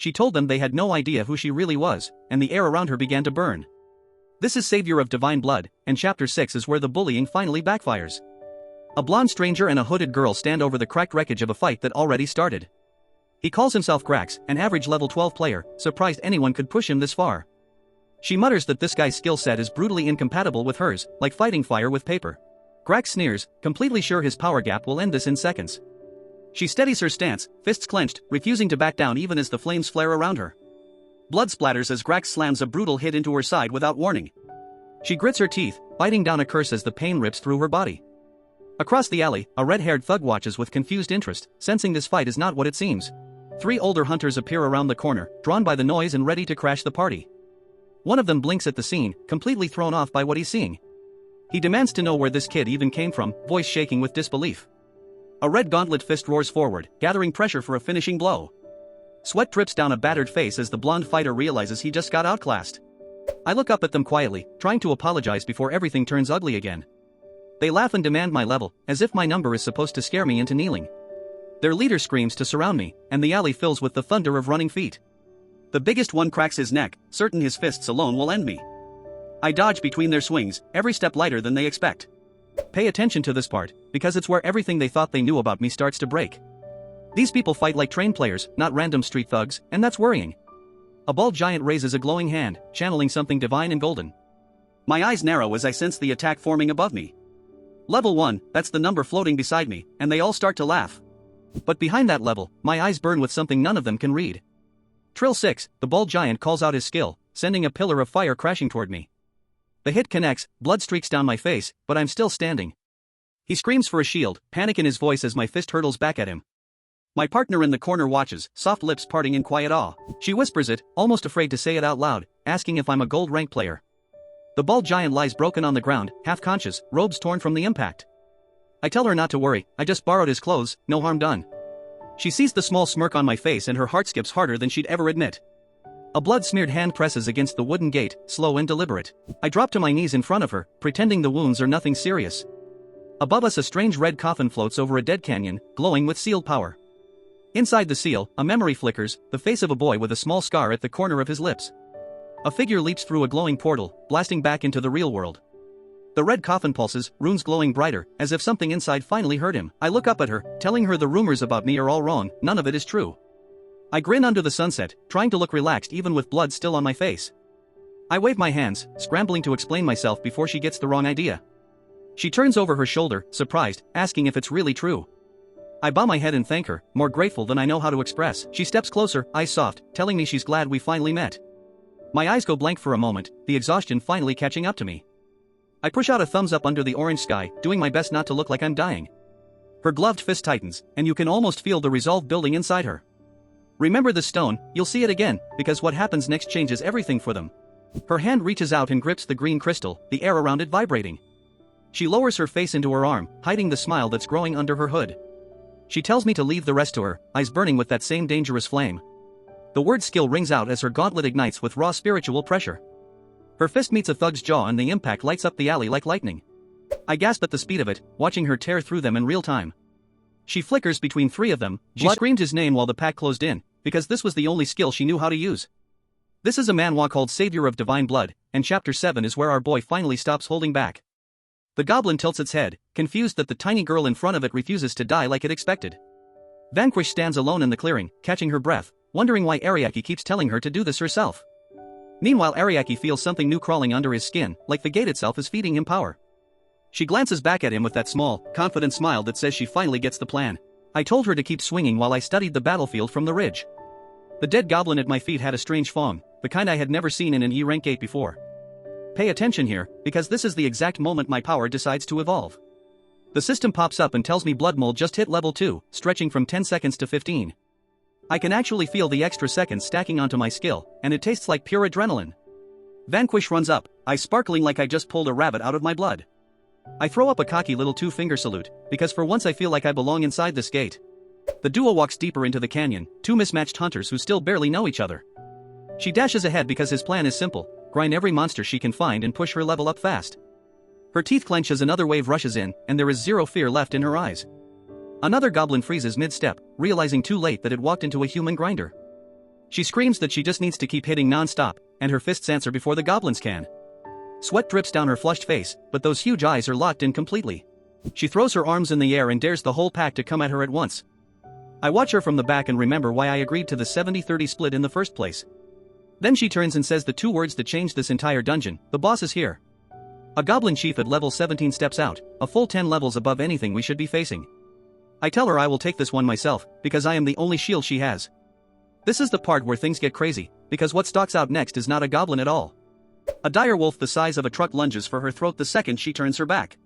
She told them they had no idea who she really was, and the air around her began to burn. This is Savior of Divine Blood, and Chapter 6 is where the bullying finally backfires. A blonde stranger and a hooded girl stand over the cracked wreckage of a fight that already started. He calls himself Grax, an average level 12 player, surprised anyone could push him this far. She mutters that this guy's skill set is brutally incompatible with hers, like fighting fire with paper. Grax sneers, completely sure his power gap will end this in seconds. She steadies her stance, fists clenched, refusing to back down even as the flames flare around her. Blood splatters as Grax slams a brutal hit into her side without warning. She grits her teeth, biting down a curse as the pain rips through her body. Across the alley, a red-haired thug watches with confused interest, sensing this fight is not what it seems. 3 older hunters appear around the corner, drawn by the noise and ready to crash the party. One of them blinks at the scene, completely thrown off by what he's seeing. He demands to know where this kid even came from, voice shaking with disbelief. A red gauntlet fist roars forward, gathering pressure for a finishing blow. Sweat drips down a battered face as the blonde fighter realizes he just got outclassed. I look up at them quietly, trying to apologize before everything turns ugly again. They laugh and demand my level, as if my number is supposed to scare me into kneeling. Their leader screams to surround me, and the alley fills with the thunder of running feet. The biggest one cracks his neck, certain his fists alone will end me. I dodge between their swings, every step lighter than they expect. Pay attention to this part, because it's where everything they thought they knew about me starts to break. These people fight like trained players, not random street thugs, and that's worrying. A bald giant raises a glowing hand, channeling something divine and golden. My eyes narrow as I sense the attack forming above me. Level 1, that's the number floating beside me, and they all start to laugh. But behind that level, my eyes burn with something none of them can read. Trill 6, the bald giant calls out his skill, sending a pillar of fire crashing toward me. The hit connects, blood streaks down my face, but I'm still standing. He screams for a shield, panic in his voice as my fist hurtles back at him. My partner in the corner watches, soft lips parting in quiet awe. She whispers it, almost afraid to say it out loud, asking if I'm a gold rank player. The bald giant lies broken on the ground, half conscious, robes torn from the impact. I tell her not to worry, I just borrowed his clothes, no harm done. She sees the small smirk on my face and her heart skips harder than she'd ever admit. A blood-smeared hand presses against the wooden gate, slow and deliberate. I drop to my knees in front of her, pretending the wounds are nothing serious. Above us a strange red coffin floats over a dead canyon, glowing with sealed power. Inside the seal, a memory flickers, the face of a boy with a small scar at the corner of his lips. A figure leaps through a glowing portal, blasting back into the real world. The red coffin pulses, runes glowing brighter, as if something inside finally hurt him. I look up at her, telling her the rumors about me are all wrong, none of it is true. I grin under the sunset, trying to look relaxed even with blood still on my face. I wave my hands, scrambling to explain myself before she gets the wrong idea. She turns over her shoulder, surprised, asking if it's really true. I bow my head and thank her, more grateful than I know how to express. She steps closer, eyes soft, telling me she's glad we finally met. My eyes go blank for a moment, the exhaustion finally catching up to me. I push out a thumbs up under the orange sky, doing my best not to look like I'm dying. Her gloved fist tightens, and you can almost feel the resolve building inside her. Remember this stone, you'll see it again, because what happens next changes everything for them. Her hand reaches out and grips the green crystal, the air around it vibrating. She lowers her face into her arm, hiding the smile that's growing under her hood. She tells me to leave the rest to her, eyes burning with that same dangerous flame. The word skill rings out as her gauntlet ignites with raw spiritual pressure. Her fist meets a thug's jaw and the impact lights up the alley like lightning. I gasp at the speed of it, watching her tear through them in real time. She flickers between 3 of them, she screamed his name while the pack closed in, because this was the only skill she knew how to use. This is a manhwa called Savior of Divine Blood, and Chapter 7 is where our boy finally stops holding back. The goblin tilts its head, confused that the tiny girl in front of it refuses to die like it expected. Vanquish stands alone in the clearing, catching her breath, wondering why Ariake keeps telling her to do this herself. Meanwhile Ariake feels something new crawling under his skin, like the gate itself is feeding him power. She glances back at him with that small, confident smile that says she finally gets the plan. I told her to keep swinging while I studied the battlefield from the ridge. The dead goblin at my feet had a strange fong, the kind I had never seen in an E-rank gate before. Pay attention here, because this is the exact moment my power decides to evolve. The system pops up and tells me blood mold just hit level 2, stretching from 10 seconds to 15. I can actually feel the extra seconds stacking onto my skill, and it tastes like pure adrenaline. Vanquish runs up, eyes sparkling like I just pulled a rabbit out of my blood. I throw up a cocky little 2-finger salute, because for once I feel like I belong inside this gate. The duo walks deeper into the canyon, 2 mismatched hunters who still barely know each other. She dashes ahead because his plan is simple, grind every monster she can find and push her level up fast. Her teeth clench as another wave rushes in, and there is zero fear left in her eyes. Another goblin freezes mid-step, realizing too late that it walked into a human grinder. She screams that she just needs to keep hitting non-stop, and her fists answer before the goblins can. Sweat drips down her flushed face, but those huge eyes are locked in completely. She throws her arms in the air and dares the whole pack to come at her at once. I watch her from the back and remember why I agreed to the 70-30 split in the first place. Then she turns and says the two words that changed this entire dungeon: the boss is here. A goblin chief at level 17 steps out, a full 10 levels above anything we should be facing. I tell her I will take this one myself, because I am the only shield she has. This is the part where things get crazy, because what stalks out next is not a goblin at all. A dire wolf the size of a truck lunges for her throat the second she turns her back.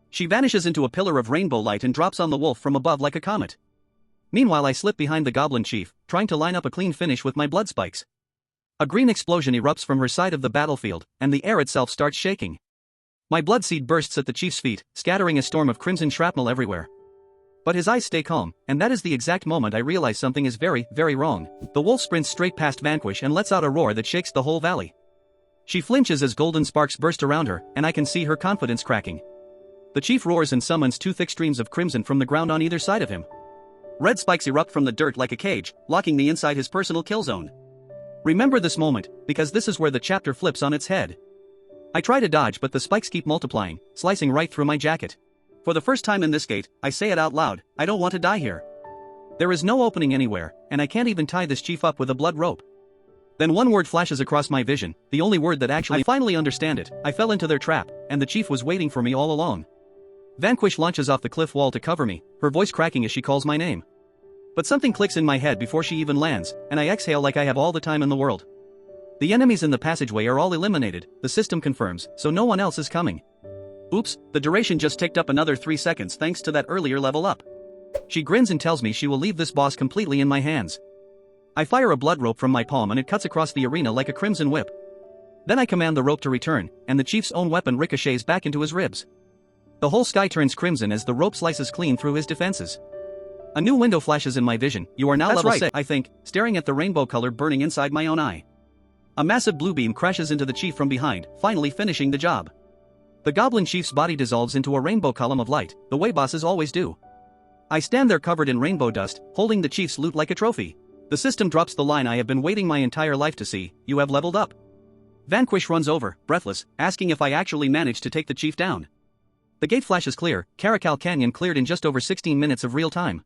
She vanishes into a pillar of rainbow light and drops on the wolf from above like a comet. Meanwhile I slip behind the goblin chief, trying to line up a clean finish with my blood spikes. A green explosion erupts from her side of the battlefield, and the air itself starts shaking. My blood seed bursts at the chief's feet, scattering a storm of crimson shrapnel everywhere. But his eyes stay calm, and that is the exact moment I realize something is very, very wrong. The wolf sprints straight past Vanquish and lets out a roar that shakes the whole valley. She flinches as golden sparks burst around her, and I can see her confidence cracking. The chief roars and summons two thick streams of crimson from the ground on either side of him. Red spikes erupt from the dirt like a cage, locking me inside his personal kill zone. Remember this moment, because this is where the chapter flips on its head. I try to dodge, but the spikes keep multiplying, slicing right through my jacket. For the first time in this gate, I say it out loud: I don't want to die here. There is no opening anywhere, and I can't even tie this chief up with a blood rope. Then one word flashes across my vision, the only word that I finally understand it: I fell into their trap, and the chief was waiting for me all along. Vanquish launches off the cliff wall to cover me, her voice cracking as she calls my name. But something clicks in my head before she even lands, and I exhale like I have all the time in the world. The enemies in the passageway are all eliminated, the system confirms, so no one else is coming. Oops, the duration just ticked up another 3 seconds thanks to that earlier level up. She grins and tells me she will leave this boss completely in my hands. I fire a blood rope from my palm and it cuts across the arena like a crimson whip. Then I command the rope to return, and the chief's own weapon ricochets back into his ribs. The whole sky turns crimson as the rope slices clean through his defenses. A new window flashes in my vision. You are now level 6, I think, staring at the rainbow color burning inside my own eye. A massive blue beam crashes into the chief from behind, finally finishing the job. The goblin chief's body dissolves into a rainbow column of light, the way bosses always do. I stand there covered in rainbow dust, holding the chief's loot like a trophy. The system drops the line I have been waiting my entire life to see: you have leveled up. Vanquish runs over, breathless, asking if I actually managed to take the chief down. The gate flashes clear: Caracal Canyon cleared in just over 16 minutes of real time.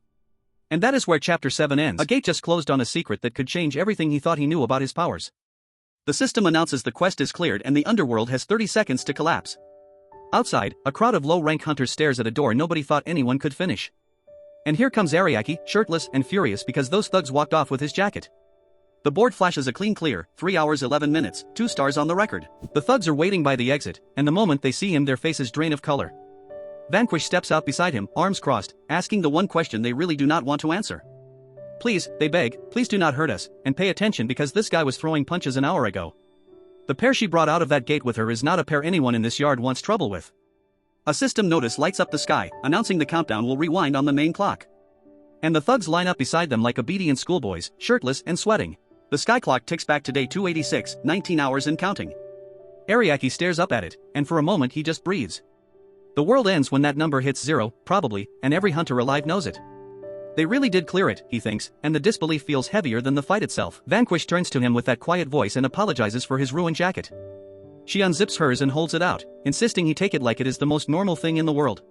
And that is where Chapter 7 ends. A gate just closed on a secret that could change everything he thought he knew about his powers. The system announces the quest is cleared and the underworld has 30 seconds to collapse. Outside, a crowd of low-rank hunters stares at a door nobody thought anyone could finish. And here comes Ariake, shirtless and furious because those thugs walked off with his jacket. The board flashes a clean clear: 3 hours 11 minutes, 2 stars on the record. The thugs are waiting by the exit, and the moment they see him their faces drain of color. Vanquish steps out beside him, arms crossed, asking the one question they really do not want to answer. Please, they beg, please do not hurt us, and pay attention because this guy was throwing punches an hour ago. The pair she brought out of that gate with her is not a pair anyone in this yard wants trouble with. A system notice lights up the sky, announcing the countdown will rewind on the main clock. And the thugs line up beside them like obedient schoolboys, shirtless and sweating. The sky clock ticks back to day 286, 19 hours and counting. Ariake stares up at it, and for a moment he just breathes. The world ends when that number hits 0, probably, and every hunter alive knows it. They really did clear it, he thinks, and the disbelief feels heavier than the fight itself. Vanquish turns to him with that quiet voice and apologizes for his ruined jacket. She unzips hers and holds it out, insisting he take it like it is the most normal thing in the world.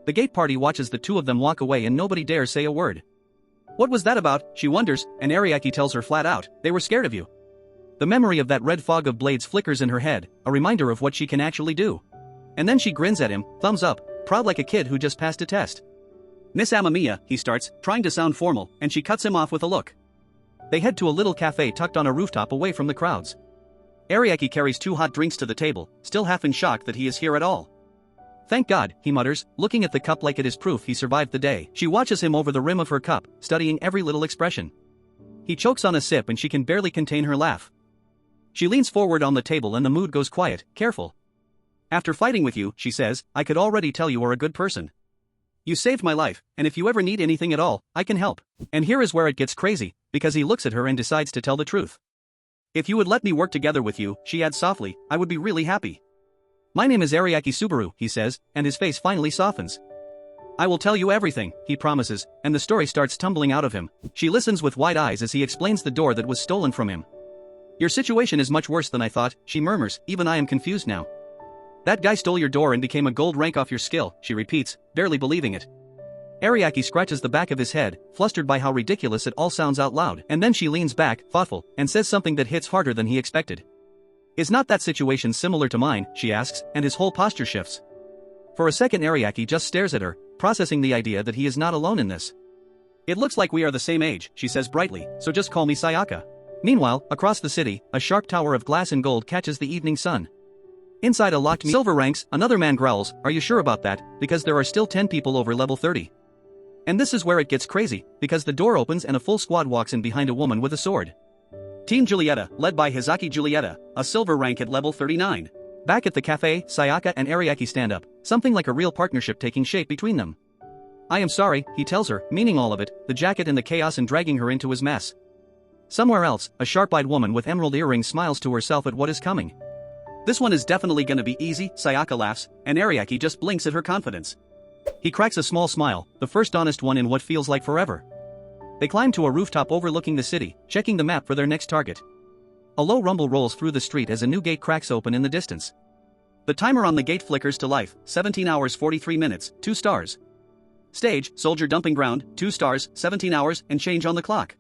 The gate party watches the two of them walk away and nobody dares say a word. What was that about, she wonders, and Ariake tells her flat out: they were scared of you. The memory of that red fog of blades flickers in her head, a reminder of what she can actually do. And then she grins at him, thumbs up, proud like a kid who just passed a test. Miss Amamiya, he starts, trying to sound formal, and she cuts him off with a look. They head to a little cafe tucked on a rooftop away from the crowds. Ariake carries 2 hot drinks to the table, still half in shock that he is here at all. Thank God, he mutters, looking at the cup like it is proof he survived the day. She watches him over the rim of her cup, studying every little expression. He chokes on a sip and she can barely contain her laugh. She leans forward on the table and the mood goes quiet, careful. After fighting with you, she says, I could already tell you are a good person. You saved my life, and if you ever need anything at all, I can help. And here is where it gets crazy, because he looks at her and decides to tell the truth. If you would let me work together with you, she adds softly, I would be really happy. My name is Ariake Subaru, he says, and his face finally softens. I will tell you everything, he promises, and the story starts tumbling out of him. She listens with wide eyes as he explains the door that was stolen from him. Your situation is much worse than I thought, she murmurs, even I am confused now. That guy stole your door and became a gold rank off your skill, she repeats, barely believing it. Ariake scratches the back of his head, flustered by how ridiculous it all sounds out loud, and then she leans back, thoughtful, and says something that hits harder than he expected. Is not that situation similar to mine, she asks, and his whole posture shifts. For a second Ariake just stares at her, processing the idea that he is not alone in this. It looks like we are the same age, she says brightly, so just call me Sayaka. Meanwhile, across the city, a sharp tower of glass and gold catches the evening sun. Inside a locked silver ranks, another man growls, are you sure about that, because there are still 10 people over level 30. And this is where it gets crazy, because the door opens and a full squad walks in behind a woman with a sword. Team Julieta, led by Hizaki Julieta, a silver rank at level 39. Back at the cafe, Sayaka and Ariake stand up, something like a real partnership taking shape between them. I am sorry, he tells her, meaning all of it, the jacket and the chaos and dragging her into his mess. Somewhere else, a sharp-eyed woman with emerald earrings smiles to herself at what is coming. This one is definitely gonna be easy, Sayaka laughs, and Ariake just blinks at her confidence. He cracks a small smile, the first honest one in what feels like forever. They climb to a rooftop overlooking the city, checking the map for their next target. A low rumble rolls through the street as a new gate cracks open in the distance. The timer on the gate flickers to life, 17 hours 43 minutes, 2 stars. Stage, soldier dumping ground, 2 stars, 17 hours, and change on the clock.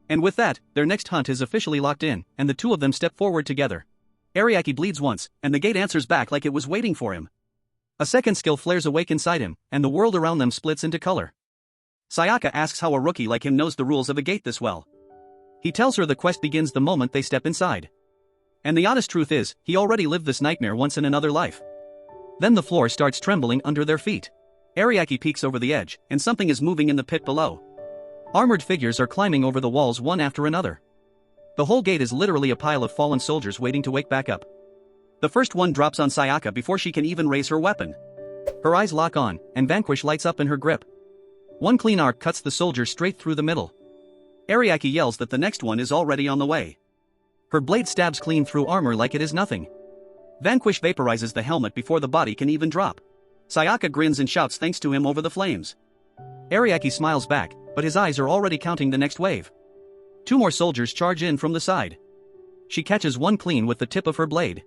And with that, their next hunt is officially locked in, and the two of them step forward together. Ariake bleeds once, and the gate answers back like it was waiting for him. A second skill flares awake inside him, and the world around them splits into color. Sayaka asks how a rookie like him knows the rules of a gate this well. He tells her the quest begins the moment they step inside. And the honest truth is, he already lived this nightmare once in another life. Then the floor starts trembling under their feet. Ariake peeks over the edge, and something is moving in the pit below. Armored figures are climbing over the walls one after another. The whole gate is literally a pile of fallen soldiers waiting to wake back up. The first one drops on Sayaka before she can even raise her weapon. Her eyes lock on, and Vanquish lights up in her grip. One clean arc cuts the soldier straight through the middle. Ariake yells that the next one is already on the way. Her blade stabs clean through armor like it is nothing. Vanquish vaporizes the helmet before the body can even drop. Sayaka grins and shouts thanks to him over the flames. Ariake smiles back, but his eyes are already counting the next wave. 2 more soldiers charge in from the side. She catches one clean with the tip of her blade.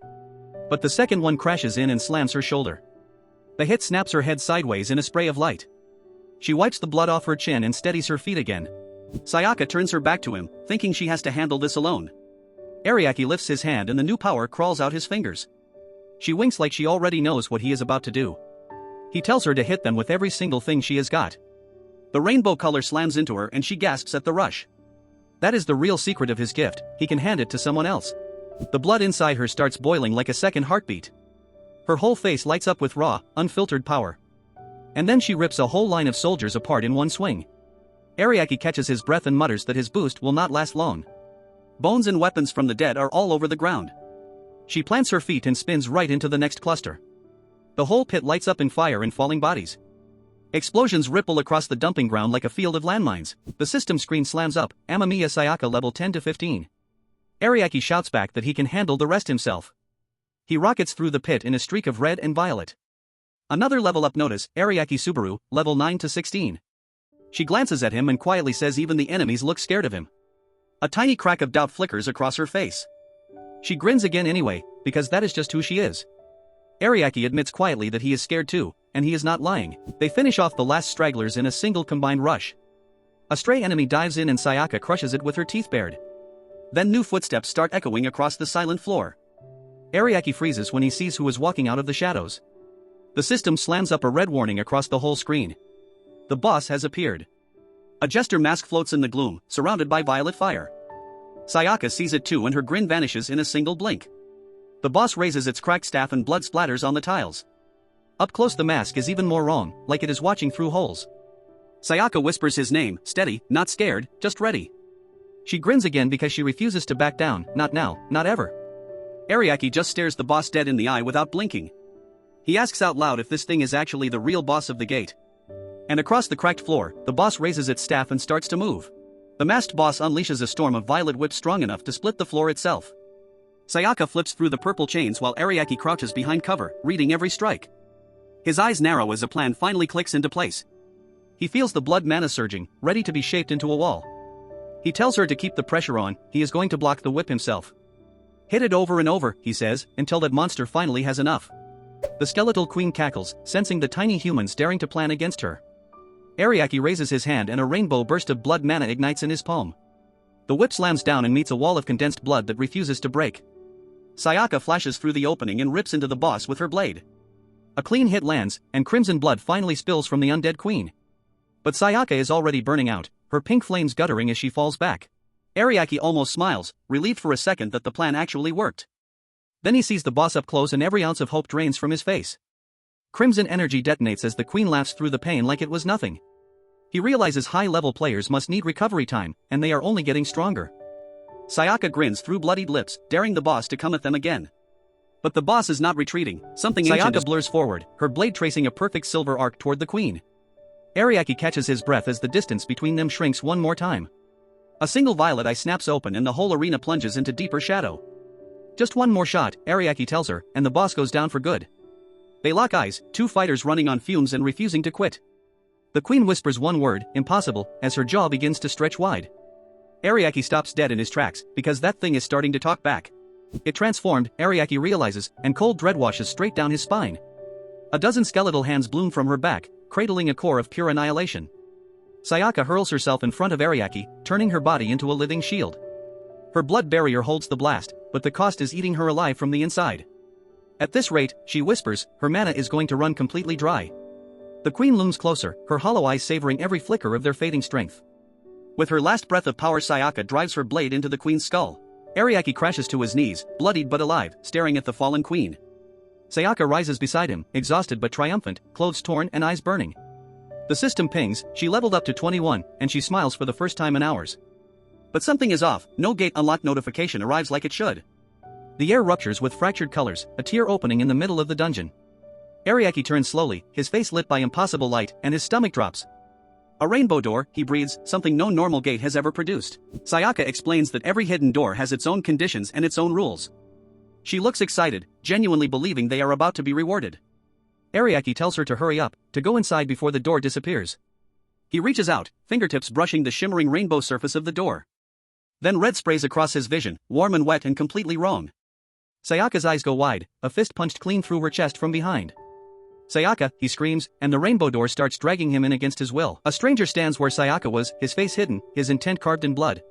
But the second one crashes in and slams her shoulder. The hit snaps her head sideways in a spray of light. She wipes the blood off her chin and steadies her feet again. Sayaka turns her back to him, thinking she has to handle this alone. Ariake lifts his hand and the new power crawls out his fingers. She winks like she already knows what he is about to do. He tells her to hit them with every single thing she has got. The rainbow color slams into her and she gasps at the rush. That is the real secret of his gift, he can hand it to someone else. The blood inside her starts boiling like a second heartbeat. Her whole face lights up with raw, unfiltered power. And then she rips a whole line of soldiers apart in one swing. Ariake catches his breath and mutters that his boost will not last long. Bones and weapons from the dead are all over the ground. She plants her feet and spins right into the next cluster. The whole pit lights up in fire and falling bodies. Explosions ripple across the dumping ground like a field of landmines. The system screen slams up, Amamiya Sayaka level 10 to 15. Ariake shouts back that he can handle the rest himself. He rockets through the pit in a streak of red and violet. Another level up notice, Ariake Subaru, level 9 to 16. She glances at him and quietly says even the enemies look scared of him. A tiny crack of doubt flickers across her face. She grins again anyway, because that is just who she is. Ariake admits quietly that he is scared too, and he is not lying. They finish off the last stragglers in a single combined rush. A stray enemy dives in and Sayaka crushes it with her teeth bared. Then new footsteps start echoing across the silent floor. Ariake freezes when he sees who is walking out of the shadows. The system slams up a red warning across the whole screen. The boss has appeared. A jester mask floats in the gloom, surrounded by violet fire. Sayaka sees it too and her grin vanishes in a single blink. The boss raises its cracked staff and blood splatters on the tiles. Up close the mask is even more wrong, like it is watching through holes. Sayaka whispers his name, steady, not scared, just ready. She grins again because she refuses to back down, not now, not ever. Ariake just stares the boss dead in the eye without blinking. He asks out loud if this thing is actually the real boss of the gate. And across the cracked floor, the boss raises its staff and starts to move. The masked boss unleashes a storm of violet whips strong enough to split the floor itself. Sayaka flips through the purple chains while Ariake crouches behind cover, reading every strike. His eyes narrow as a plan finally clicks into place. He feels the blood mana surging, ready to be shaped into a wall. He tells her to keep the pressure on, he is going to block the whip himself. Hit it over and over, he says, until that monster finally has enough. The skeletal queen cackles, sensing the tiny humans daring to plan against her. Ariake raises his hand and a rainbow burst of blood mana ignites in his palm. The whip slams down and meets a wall of condensed blood that refuses to break. Sayaka flashes through the opening and rips into the boss with her blade. A clean hit lands, and crimson blood finally spills from the undead queen. But Sayaka is already burning out, her pink flames guttering as she falls back. Ariake almost smiles, relieved for a second that the plan actually worked. Then he sees the boss up close and every ounce of hope drains from his face. Crimson energy detonates as the queen laughs through the pain like it was nothing. He realizes high-level players must need recovery time, and they are only getting stronger. Sayaka grins through bloodied lips, daring the boss to come at them again. But the boss is not retreating, something ancient. Sayaka blurs forward, her blade tracing a perfect silver arc toward the queen. Ariake catches his breath as the distance between them shrinks one more time. A single violet eye snaps open and the whole arena plunges into deeper shadow. Just one more shot, Ariake tells her, and the boss goes down for good. They lock eyes, two fighters running on fumes and refusing to quit. The queen whispers one word, impossible, as her jaw begins to stretch wide. Ariake stops dead in his tracks, because that thing is starting to talk back. It transformed, Ariake realizes, and cold dread washes straight down his spine. A dozen skeletal hands bloom from her back, cradling a core of pure annihilation. Sayaka hurls herself in front of Ariake, turning her body into a living shield. Her blood barrier holds the blast, but the cost is eating her alive from the inside. At this rate, she whispers, her mana is going to run completely dry. The queen looms closer, her hollow eyes savoring every flicker of their fading strength. With her last breath of power, Sayaka drives her blade into the queen's skull. Ariake crashes to his knees, bloodied but alive, staring at the fallen queen. Sayaka rises beside him, exhausted but triumphant, clothes torn and eyes burning. The system pings, she leveled up to 21, and she smiles for the first time in hours. But something is off, no gate unlock notification arrives like it should. The air ruptures with fractured colors, a tear opening in the middle of the dungeon. Ariake turns slowly, his face lit by impossible light, and his stomach drops. A rainbow door, he breathes, something no normal gate has ever produced. Sayaka explains that every hidden door has its own conditions and its own rules. She looks excited, genuinely believing they are about to be rewarded. Ariake tells her to hurry up, to go inside before the door disappears. He reaches out, fingertips brushing the shimmering rainbow surface of the door. Then red sprays across his vision, warm and wet and completely wrong. Sayaka's eyes go wide, a fist punched clean through her chest from behind. Sayaka, he screams, and the rainbow door starts dragging him in against his will. A stranger stands where Sayaka was, his face hidden, his intent carved in blood.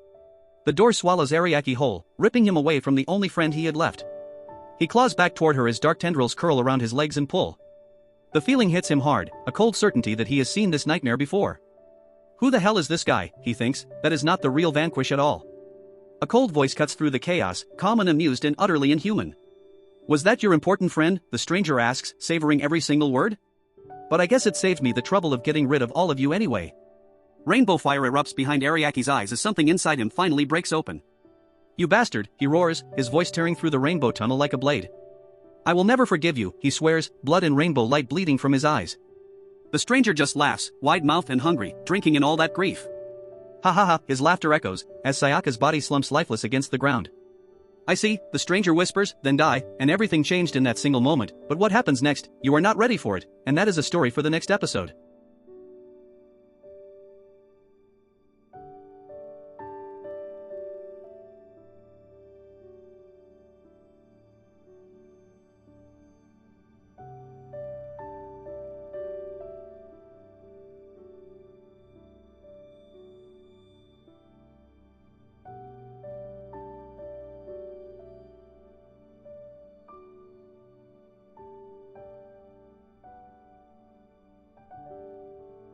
The door swallows Ariake whole, ripping him away from the only friend he had left. He claws back toward her as dark tendrils curl around his legs and pull. The feeling hits him hard, a cold certainty that he has seen this nightmare before. Who the hell is this guy, he thinks, that is not the real Vanquish at all. A cold voice cuts through the chaos, calm and amused and utterly inhuman. Was that your important friend, the stranger asks, savoring every single word? But I guess it saved me the trouble of getting rid of all of you anyway. Rainbow fire erupts behind Ariake's eyes as something inside him finally breaks open. You bastard, he roars, his voice tearing through the rainbow tunnel like a blade. I will never forgive you, he swears, blood and rainbow light bleeding from his eyes. The stranger just laughs, wide-mouthed and hungry, drinking in all that grief. Ha ha ha, his laughter echoes, as Sayaka's body slumps lifeless against the ground. I see, the stranger whispers, then die, and everything changed in that single moment, but what happens next, you are not ready for it, and that is a story for the next episode.